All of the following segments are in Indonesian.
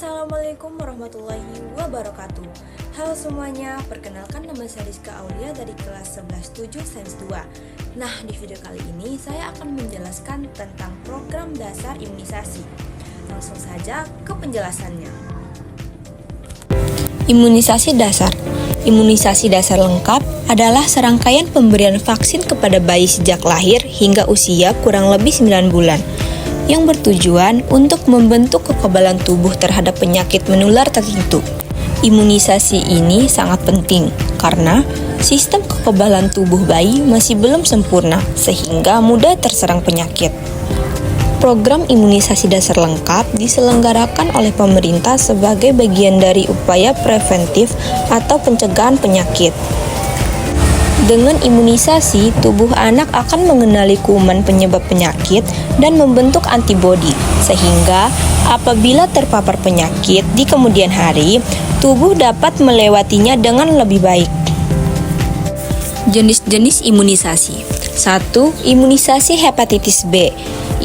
Assalamualaikum warahmatullahi wabarakatuh. Halo semuanya, perkenalkan nama saya Rizka Aulia dari kelas 11-7 Sains 2. Nah, di video kali ini saya akan menjelaskan tentang program dasar imunisasi. Langsung saja ke penjelasannya. Imunisasi dasar. Imunisasi dasar lengkap adalah serangkaian pemberian vaksin kepada bayi sejak lahir hingga usia kurang lebih 9 bulan. Yang bertujuan untuk membentuk kekebalan tubuh terhadap penyakit menular tertentu. Imunisasi ini sangat penting karena sistem kekebalan tubuh bayi masih belum sempurna sehingga mudah terserang penyakit. Program imunisasi dasar lengkap diselenggarakan oleh pemerintah sebagai bagian dari upaya preventif atau pencegahan penyakit. Dengan imunisasi, tubuh anak akan mengenali kuman penyebab penyakit dan membentuk antibodi, sehingga apabila terpapar penyakit di kemudian hari, tubuh dapat melewatinya dengan lebih baik. Jenis-jenis imunisasi. 1. Imunisasi hepatitis B.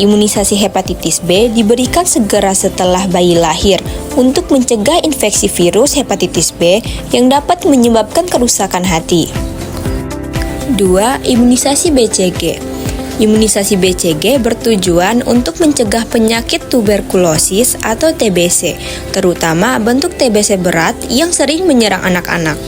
Imunisasi hepatitis B diberikan segera setelah bayi lahir untuk mencegah infeksi virus hepatitis B yang dapat menyebabkan kerusakan hati. 2. Imunisasi BCG. Imunisasi BCG bertujuan untuk mencegah penyakit tuberkulosis atau TBC, terutama bentuk TBC berat yang sering menyerang anak-anak.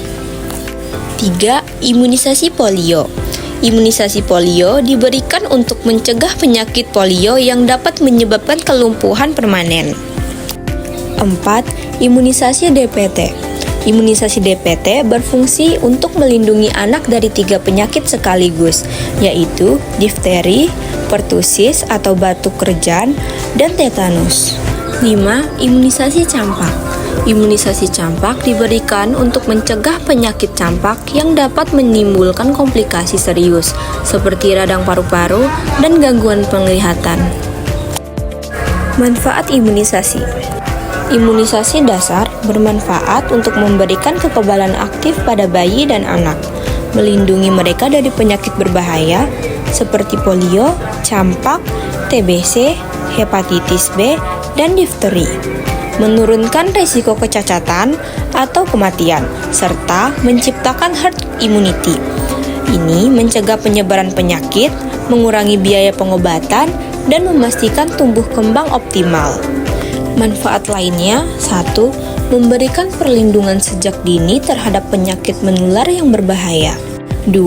3. Imunisasi polio. Imunisasi polio diberikan untuk mencegah penyakit polio yang dapat menyebabkan kelumpuhan permanen. 4. Imunisasi DPT. Imunisasi DPT berfungsi untuk melindungi anak dari 3 penyakit sekaligus, yaitu difteri, pertusis atau batuk kerjan, dan tetanus. 5. Imunisasi campak. Imunisasi campak diberikan untuk mencegah penyakit campak yang dapat menimbulkan komplikasi serius, seperti radang paru-paru dan gangguan penglihatan. Manfaat imunisasi. Imunisasi dasar bermanfaat untuk memberikan kekebalan aktif pada bayi dan anak, melindungi mereka dari penyakit berbahaya seperti polio, campak, TBC, hepatitis B, dan difteri, menurunkan risiko kecacatan atau kematian, serta menciptakan herd immunity. Ini mencegah penyebaran penyakit, mengurangi biaya pengobatan, dan memastikan tumbuh kembang optimal. Manfaat lainnya, 1. Memberikan perlindungan sejak dini terhadap penyakit menular yang berbahaya. 2.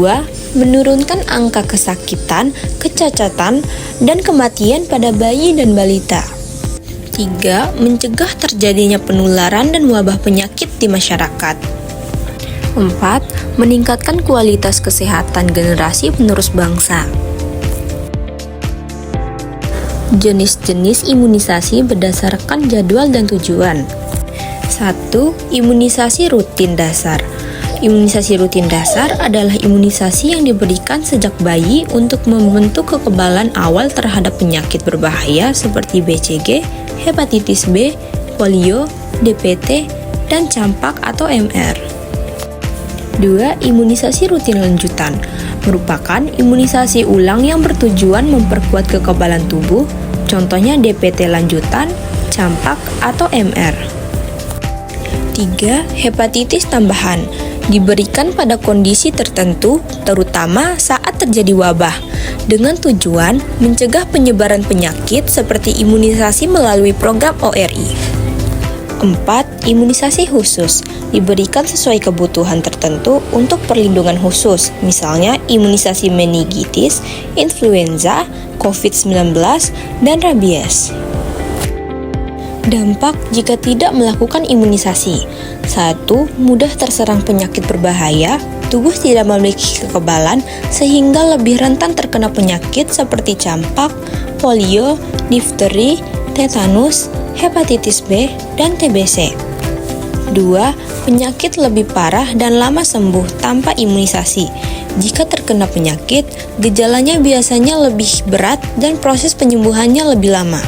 Menurunkan angka kesakitan, kecacatan, dan kematian pada bayi dan balita. 3. Mencegah terjadinya penularan dan wabah penyakit di masyarakat. 4. Meningkatkan kualitas kesehatan generasi penerus bangsa. Jenis-jenis imunisasi berdasarkan jadwal dan tujuan. 1. Imunisasi rutin dasar. Imunisasi rutin dasar adalah imunisasi yang diberikan sejak bayi untuk membentuk kekebalan awal terhadap penyakit berbahaya seperti BCG, hepatitis B, polio, DPT, dan campak atau MR. 2. Imunisasi rutin lanjutan merupakan imunisasi ulang yang bertujuan memperkuat kekebalan tubuh, contohnya DPT lanjutan, campak, atau MR. 3. Hepatitis tambahan diberikan pada kondisi tertentu, terutama saat terjadi wabah, dengan tujuan mencegah penyebaran penyakit seperti imunisasi melalui program ORI. 4. Imunisasi khusus diberikan sesuai kebutuhan tertentu untuk perlindungan khusus, misalnya imunisasi meningitis, influenza, COVID-19, dan rabies. Dampak jika tidak melakukan imunisasi. 1. Mudah terserang penyakit berbahaya, tubuh tidak memiliki kekebalan sehingga lebih rentan terkena penyakit seperti campak, polio, difteri, tetanus, hepatitis B, dan TBC. 2. Penyakit lebih parah dan lama sembuh tanpa imunisasi. Jika terkena penyakit, gejalanya biasanya lebih berat dan proses penyembuhannya lebih lama.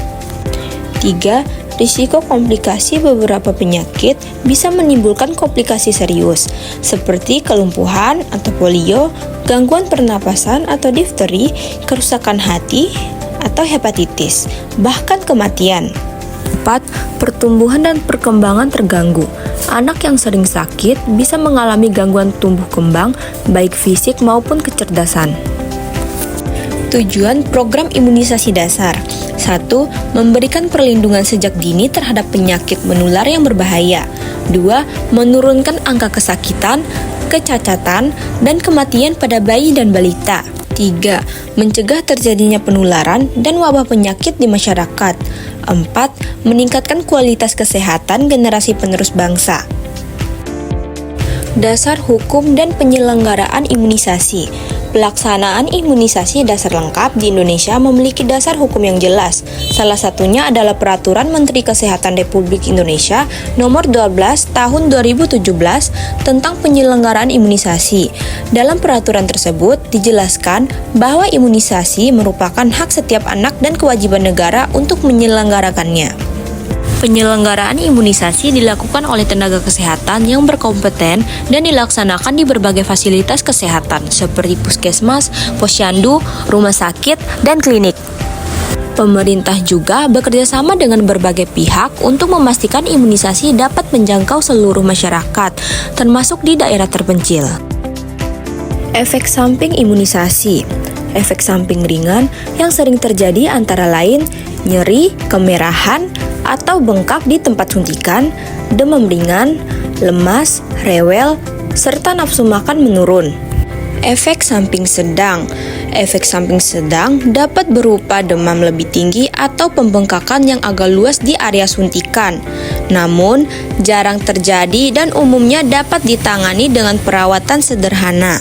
3. Risiko komplikasi beberapa penyakit bisa menimbulkan komplikasi serius, seperti kelumpuhan atau polio, gangguan pernapasan atau difteri, kerusakan hati, atau hepatitis, bahkan kematian. Pertumbuhan dan perkembangan terganggu. Anak yang sering sakit bisa mengalami gangguan tumbuh kembang, baik fisik maupun kecerdasan. Tujuan program imunisasi dasar: 1. Memberikan perlindungan sejak dini terhadap penyakit menular yang berbahaya. 2. Menurunkan angka kesakitan, kecacatan, dan kematian pada bayi dan balita. 3. Mencegah terjadinya penularan dan wabah penyakit di masyarakat. 4. Meningkatkan kualitas kesehatan generasi penerus bangsa. Dasar hukum dan penyelenggaraan imunisasi. Pelaksanaan imunisasi dasar lengkap di Indonesia memiliki dasar hukum yang jelas. Salah satunya adalah Peraturan Menteri Kesehatan Republik Indonesia Nomor 12 Tahun 2017 tentang penyelenggaraan imunisasi. Dalam peraturan tersebut dijelaskan bahwa imunisasi merupakan hak setiap anak dan kewajiban negara untuk menyelenggarakannya. Penyelenggaraan imunisasi dilakukan oleh tenaga kesehatan yang berkompeten dan dilaksanakan di berbagai fasilitas kesehatan seperti puskesmas, posyandu, rumah sakit, dan klinik. Pemerintah juga bekerjasama dengan berbagai pihak untuk memastikan imunisasi dapat menjangkau seluruh masyarakat, termasuk di daerah terpencil. Efek samping imunisasi. Efek samping ringan yang sering terjadi antara lain nyeri, kemerahan, atau bengkak di tempat suntikan, demam ringan, lemas, rewel, serta nafsu makan menurun. Efek samping sedang. Efek samping sedang dapat berupa demam lebih tinggi atau pembengkakan yang agak luas di area suntikan. Namun, jarang terjadi dan umumnya dapat ditangani dengan perawatan sederhana.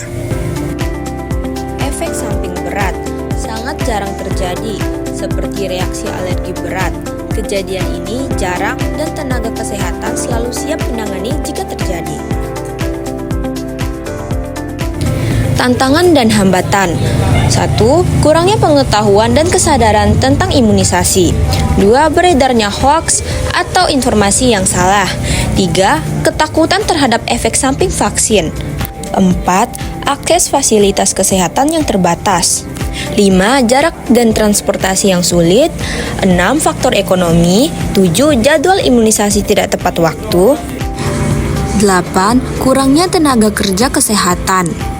Efek samping berat sangat jarang terjadi, seperti reaksi alergi berat. Kejadian ini jarang dan tenaga kesehatan selalu siap menangani jika terjadi. Tantangan dan hambatan. 1. Kurangnya pengetahuan dan kesadaran tentang imunisasi. 2. Beredarnya hoaks atau informasi yang salah. 3. Ketakutan terhadap efek samping vaksin. 4. Akses fasilitas kesehatan yang terbatas. 5. Jarak dan transportasi yang sulit. 6. Faktor ekonomi. 7. Jadwal imunisasi tidak tepat waktu. 8. Kurangnya tenaga kerja kesehatan.